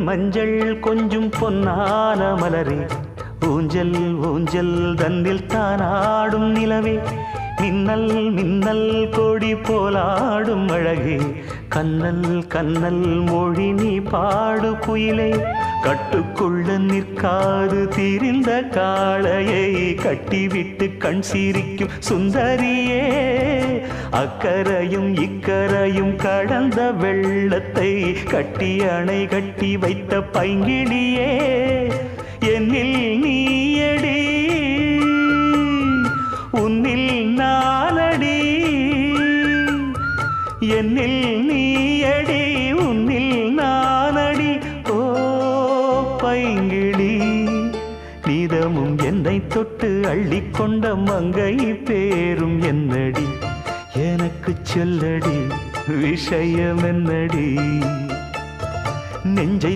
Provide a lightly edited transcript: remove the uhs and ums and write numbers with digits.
மஞ்சள் கொஞ்சம் பொன்னான மலரே, ஊஞ்சல் ஊஞ்சல் தன்னில் தானாடும் நிலவே, மின்னல் மின்னல் கொடி போலாடும் அழகே, கண்ணல் கண்ணல் மொழி நீ பாடு குயிலே, கட்டுக்குள்ள நிற்காது திரிந்த காளையை கட்டிவிட்டு கண் சிரிக்கும் சுந்தரியே, அக்கரையும் இக்கரையும் கடந்த வெள்ளத்தை கட்டி அணை கட்டி வைத்த பைங்கிளியே, என்னில் நீயடி உன்னில் நானடி, என்னில் நீயடி உன்னில் நானடி. ஓ பைங்கிளி, நீதமும் என்னை தொட்டு அள்ளிக்கொண்ட மங்கை பேரும் என்னடி, எனக்கு சொல்லடி விஷயம் என்னடி, நெஞ்சை